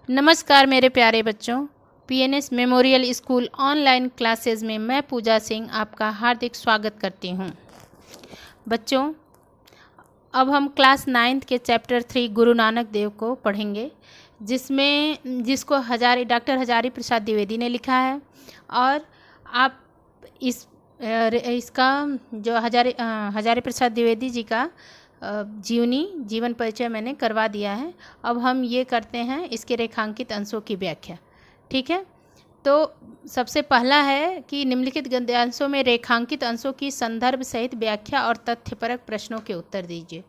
नमस्कार मेरे प्यारे बच्चों। PNS memorial school online classes में मैं पूजा सिंह आपका हार्दिक स्वागत करती हूँ। बच्चों, अब हम क्लास 9th के चैप्टर 3 गुरु नानक देव को पढ़ेंगे, जिसको डॉक्टर हजारी प्रसाद द्विवेदी ने लिखा है। और आप इसका जो हजारी प्रसाद द्विवेदी जी का जीवन परिचय मैंने करवा दिया है। अब हम ये करते हैं इसके रेखांकित अंशों की व्याख्या। ठीक है, तो सबसे पहला है कि निम्नलिखित गद्यांशों में रेखांकित अंशों की संदर्भ सहित व्याख्या और तथ्यपरक प्रश्नों के उत्तर दीजिए।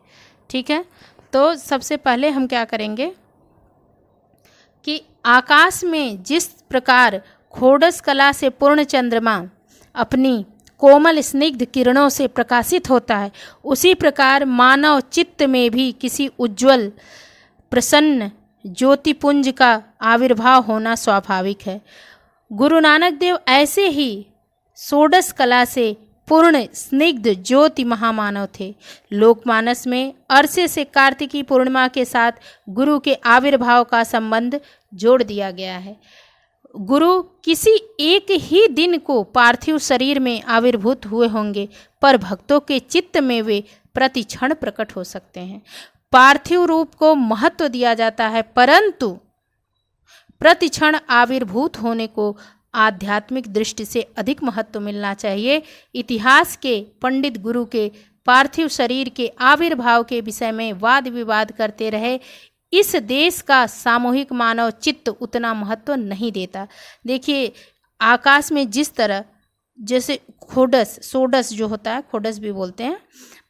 ठीक है, तो सबसे पहले हम क्या करेंगे कि आकाश में जिस प्रकार खोडस कला से पूर्ण चंद्रमा अपनी कोमल स्निग्ध किरणों से प्रकाशित होता है, उसी प्रकार मानव चित्त में भी किसी उज्ज्वल प्रसन्न ज्योतिपुंज का आविर्भाव होना स्वाभाविक है। गुरु नानक देव ऐसे ही षोडश कला से पूर्ण स्निग्ध ज्योति महामानव थे। लोकमानस में अरसे से कार्तिकी पूर्णिमा के साथ गुरु के आविर्भाव का संबंध जोड़ दिया गया है। गुरु किसी एक ही दिन को पार्थिव शरीर में आविर्भूत हुए होंगे, पर भक्तों के चित्त में वे प्रतिक्षण प्रकट हो सकते हैं। पार्थिव रूप को महत्व दिया जाता है, परंतु प्रतिक्षण आविर्भूत होने को आध्यात्मिक दृष्टि से अधिक महत्व मिलना चाहिए। इतिहास के पंडित गुरु के पार्थिव शरीर के आविर्भाव के विषय में वाद विवाद करते रहे। इस देश का सामूहिक मानव चित्त उतना महत्व नहीं देता। देखिए, आकाश में जिस तरह जैसे षोडश जो होता है, खोडस भी बोलते हैं,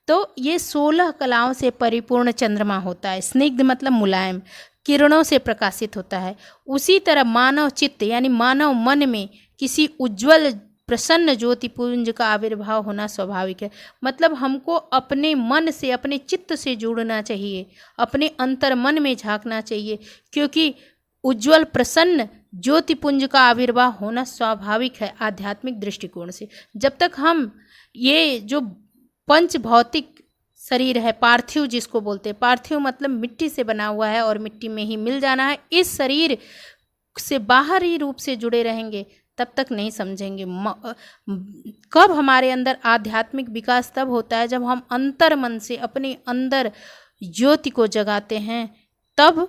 तो ये 16 कलाओं से परिपूर्ण चंद्रमा होता है। स्निग्ध मतलब मुलायम किरणों से प्रकाशित होता है। उसी तरह मानव चित्त यानी मानव मन में किसी उज्ज्वल प्रसन्न ज्योतिपुंज का आविर्भाव होना स्वाभाविक है। मतलब हमको अपने मन से, अपने चित्त से जुड़ना चाहिए, अपने अंतर मन में झांकना चाहिए, क्योंकि उज्ज्वल प्रसन्न ज्योतिपुंज का आविर्भाव होना स्वाभाविक है आध्यात्मिक दृष्टिकोण से। जब तक हम ये जो पंच भौतिक शरीर है, पार्थिव जिसको बोलते हैं, पार्थिव मतलब मिट्टी से बना हुआ है और मिट्टी में ही मिल जाना है, इस शरीर से बाहरी रूप से जुड़े रहेंगे तब तक नहीं समझेंगे। कब हमारे अंदर आध्यात्मिक विकास तब होता है जब हम अंतर मन से अपने अंदर ज्योति को जगाते हैं। तब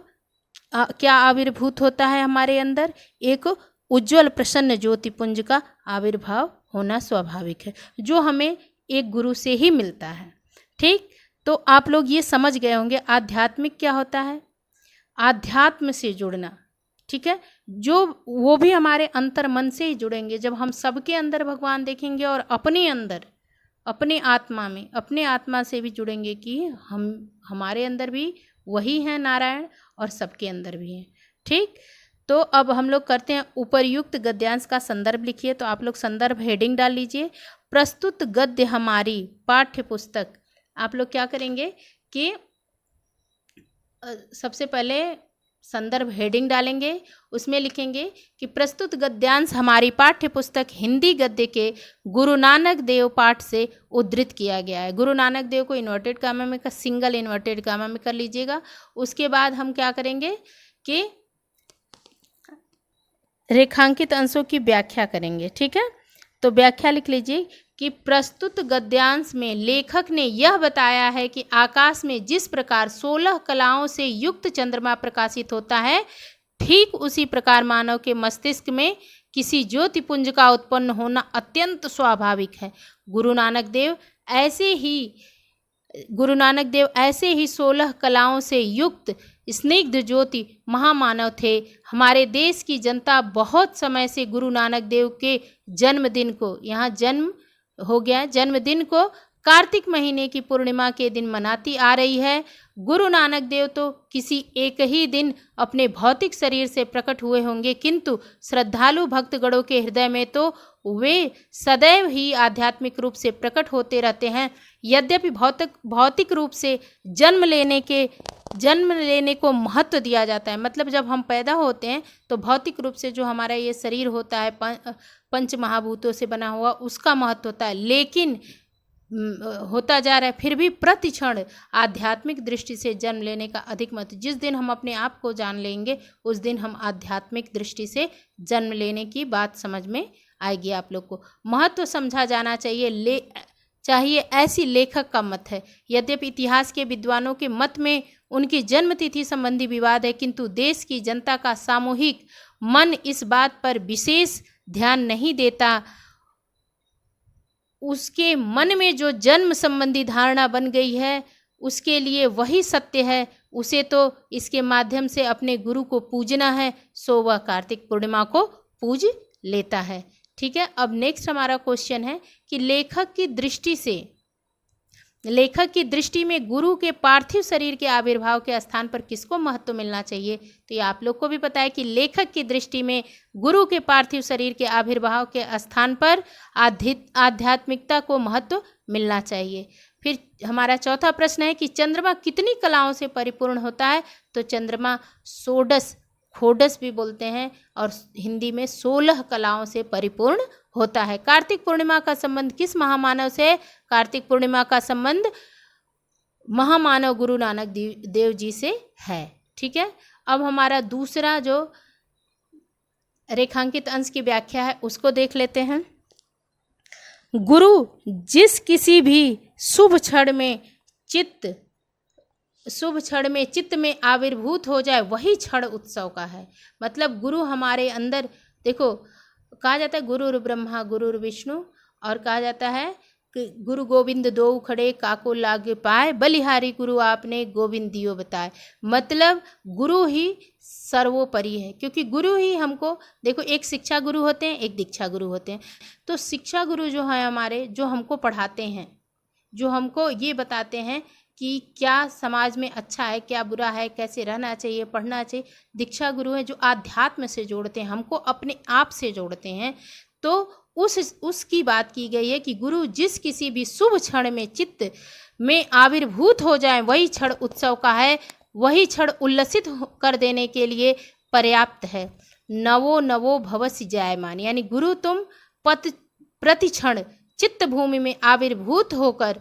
क्या आविर्भूत होता है हमारे अंदर? एक उज्ज्वल प्रसन्न ज्योतिपुंज का आविर्भाव होना स्वाभाविक है, जो हमें एक गुरु से ही मिलता है। ठीक, तो आप लोग ये समझ गए होंगे आध्यात्मिक क्या होता है। आध्यात्म से जुड़ना, ठीक है, जो वो भी हमारे अंतर मन से ही जुड़ेंगे। जब हम सबके अंदर भगवान देखेंगे और अपने अंदर, अपने आत्मा में, अपने आत्मा से भी जुड़ेंगे कि हमारे अंदर भी वही है नारायण और सबके अंदर भी है। ठीक, तो अब हम लोग करते हैं उपर्युक्त गद्यांश का संदर्भ लिखिए। तो आप लोग संदर्भ हेडिंग डाल लीजिए। प्रस्तुत गद्य हमारी पाठ्य पुस्तक। आप लोग क्या करेंगे कि सबसे पहले संदर्भ हेडिंग डालेंगे, उसमें लिखेंगे कि प्रस्तुत गद्यांश हमारी पाठ्य पुस्तक हिंदी गद्य के गुरु नानक देव पाठ से उद्धृत किया गया है। गुरु नानक देव को इन्वर्टेड कामा में का सिंगल इन्वर्टेड कामा में कर लीजिएगा। उसके बाद हम क्या करेंगे कि रेखांकित अंशों की व्याख्या करेंगे। ठीक है, तो व्याख्या लिख लीजिए कि प्रस्तुत गद्यांश में लेखक ने यह बताया है कि आकाश में जिस प्रकार 16 कलाओं से युक्त चंद्रमा प्रकाशित होता है, ठीक उसी प्रकार मानव के मस्तिष्क में किसी ज्योतिपुंज का उत्पन्न होना अत्यंत स्वाभाविक है। गुरु नानक देव ऐसे ही 16 कलाओं से युक्त स्निग्ध ज्योति महामानव थे। हमारे देश की जनता बहुत समय से गुरु नानक देव के जन्मदिन को, यहाँ जन्म हो गया, जन्मदिन को कार्तिक महीने की पूर्णिमा के दिन मनाती आ रही है। गुरु नानक देव तो किसी एक ही दिन अपने भौतिक शरीर से प्रकट हुए होंगे, किंतु श्रद्धालु भक्तगणों के हृदय में तो वे सदैव ही आध्यात्मिक रूप से प्रकट होते रहते हैं। यद्यपि भौतिक रूप से जन्म लेने को महत्व दिया जाता है। मतलब जब हम पैदा होते हैं तो भौतिक रूप से जो हमारा ये शरीर होता है पंच महाभूतों से बना हुआ, उसका महत्व होता है। लेकिन होता जा रहा है, फिर भी प्रतिक्षण आध्यात्मिक दृष्टि से जन्म लेने का अधिक महत्व। जिस दिन हम अपने आप को जान लेंगे उस दिन हम आध्यात्मिक दृष्टि से जन्म लेने की बात समझ में आएगी। आप लोग को महत्व समझा जाना चाहिए ऐसी लेखक का मत है। यद्यपि इतिहास के विद्वानों के मत में उनकी जन्म तिथि संबंधी विवाद है, किंतु देश की जनता का सामूहिक मन इस बात पर विशेष ध्यान नहीं देता। उसके मन में जो जन्म संबंधी धारणा बन गई है उसके लिए वही सत्य है, उसे तो इसके माध्यम से अपने गुरु को पूजना है, सो वह कार्तिक पूर्णिमा को पूज लेता है। ठीक है, अब नेक्स्ट हमारा क्वेश्चन है कि लेखक की दृष्टि में गुरु के पार्थिव शरीर के आविर्भाव के स्थान पर किसको महत्व मिलना चाहिए। तो ये आप लोग को भी पता है कि लेखक की दृष्टि में गुरु के पार्थिव शरीर के आविर्भाव के स्थान पर आध्यात्मिकता को महत्व मिलना चाहिए। फिर हमारा चौथा प्रश्न है कि चंद्रमा कितनी कलाओं से परिपूर्ण होता है। तो चंद्रमा खोडस भी बोलते हैं और हिंदी में 16 कलाओं से परिपूर्ण होता है। कार्तिक पूर्णिमा का संबंध किस महामानव से? कार्तिक पूर्णिमा का संबंध महामानव गुरु नानक देव जी से है। ठीक है, अब हमारा दूसरा जो रेखांकित अंश की व्याख्या है उसको देख लेते हैं। गुरु जिस किसी भी शुभ क्षण में चित्त में आविर्भूत हो जाए वही क्षण उत्सव का है। मतलब गुरु हमारे अंदर, देखो कहा जाता है गुरुर ब्रह्मा गुरुर विष्णु, और कहा जाता है कि गुरु गोविंद दो खड़े काको लागे पाए, बलिहारी गुरु आपने गोविंद दियो बताए। मतलब गुरु ही सर्वोपरि है, क्योंकि गुरु ही हमको, देखो एक शिक्षा गुरु होते हैं, एक दीक्षा गुरु होते हैं। तो शिक्षा गुरु जो है हमारे, जो हमको पढ़ाते हैं, जो हमको ये बताते हैं कि क्या समाज में अच्छा है क्या बुरा है, कैसे रहना चाहिए, पढ़ना चाहिए। दीक्षा गुरु हैं जो आध्यात्म से जोड़ते हैं, हमको अपने आप से जोड़ते हैं। तो उसकी बात की गई है कि गुरु जिस किसी भी शुभ क्षण में चित्त में आविर्भूत हो जाए वही क्षण उत्सव का है, वही क्षण उल्लसित कर देने के लिए पर्याप्त है। नवो नवो भवसि जायमान, यानी गुरु तुम प्रतिक्षण चित्त भूमि में आविर्भूत होकर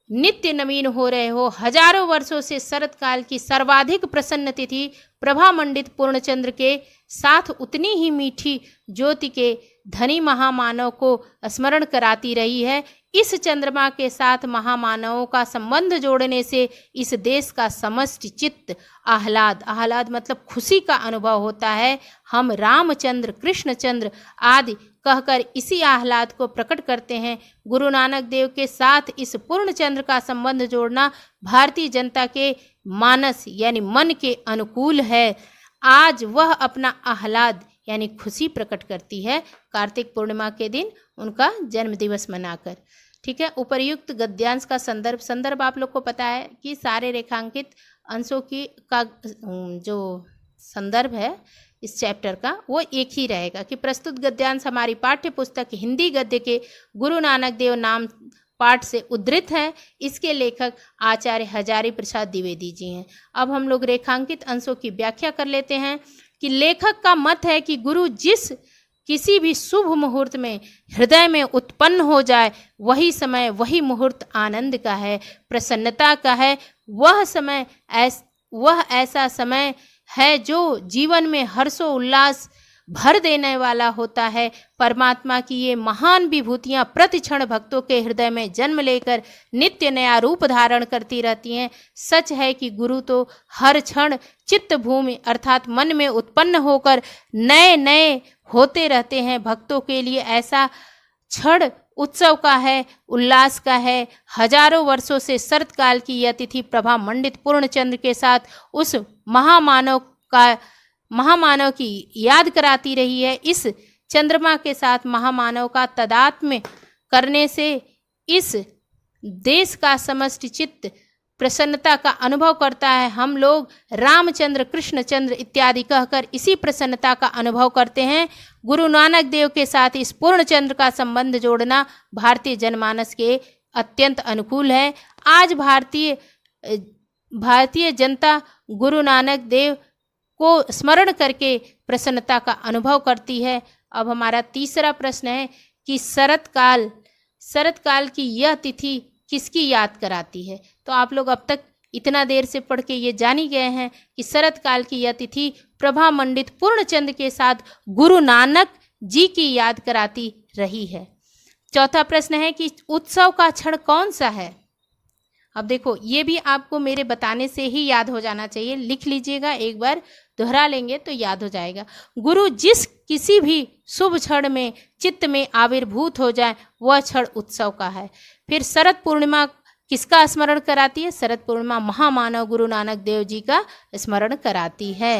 नित्य नवीन हो रहे हो। हजारों वर्षों से शरत काल की सर्वाधिक प्रसन्न तिथि प्रभा मंडित पूर्णचंद्र के साथ उतनी ही मीठी ज्योति के धनी महामानव को स्मरण कराती रही है। इस चंद्रमा के साथ महामानवों का संबंध जोड़ने से इस देश का समष्टि चित्त आह्लाद मतलब खुशी का अनुभव होता है। हम रामचंद्र, कृष्णचंद्र आदि कहकर इसी आह्लाद को प्रकट करते हैं। गुरु नानक देव के साथ इस पूर्ण चंद्र का संबंध जोड़ना भारतीय जनता के मानस यानी मन के अनुकूल है। आज वह अपना आह्लाद यानी खुशी प्रकट करती है कार्तिक पूर्णिमा के दिन उनका जन्म दिवस मनाकर। ठीक है, उपर्युक्त गद्यांश का संदर्भ आप लोग को पता है कि सारे रेखांकित अंशों का जो संदर्भ है इस चैप्टर का वो एक ही रहेगा कि प्रस्तुत गद्यांश हमारी पाठ्य पुस्तक हिंदी गद्य के गुरु नानक देव नाम पाठ से उद्धृत है। इसके लेखक आचार्य हजारी प्रसाद द्विवेदी जी हैं। अब हम लोग रेखांकित अंशों की व्याख्या कर लेते हैं कि लेखक का मत है कि गुरु जिस किसी भी शुभ मुहूर्त में हृदय में उत्पन्न हो जाए वही समय, वही मुहूर्त आनंद का है, प्रसन्नता का है। वह ऐसा समय है जो जीवन में हर्षो उल्लास भर देने वाला होता है। परमात्मा की ये महान विभूतियाँ प्रतिक्षण भक्तों के हृदय में जन्म लेकर नित्य नया रूप धारण करती रहती हैं। सच है कि गुरु तो हर क्षण चित्त भूमि अर्थात मन में उत्पन्न होकर नए नए होते रहते हैं। भक्तों के लिए ऐसा क्षण उत्सव का है, उल्लास का है। हजारों वर्षों से शरत काल की यह तिथि प्रभा मंडित पूर्णचंद्र के साथ उस महामानव की याद कराती रही है। इस चंद्रमा के साथ महामानव का तादात्म्य करने से इस देश का समष्टि चित्त प्रसन्नता का अनुभव करता है। हम लोग रामचंद्र, कृष्णचंद्र इत्यादि कहकर इसी प्रसन्नता का अनुभव करते हैं। गुरु नानक देव के साथ इस पूर्णचंद्र का संबंध जोड़ना भारतीय जनमानस के अत्यंत अनुकूल है। आज भारतीय जनता गुरु नानक देव को स्मरण करके प्रसन्नता का अनुभव करती है। अब हमारा तीसरा प्रश्न है कि शरत काल शरत काल की यह तिथि किसकी याद कराती है? तो आप लोग अब तक इतना देर से पढ़ के ये जान ही गए हैं कि शरत काल की यह तिथि प्रभा मंडित पूर्णचंद के साथ गुरु नानक जी की याद कराती रही है। चौथा प्रश्न है कि उत्सव का क्षण कौन सा है? अब देखो, ये भी आपको मेरे बताने से ही याद हो जाना चाहिए, लिख लीजिएगा, एक बार दोहरा लेंगे तो याद हो जाएगा। गुरु जिस किसी भी शुभ क्षण में चित्त में आविर्भूत हो जाए वह क्षण उत्सव का है। फिर शरद पूर्णिमा किसका स्मरण कराती है? शरद पूर्णिमा महामानव गुरु नानक देव जी का स्मरण कराती है।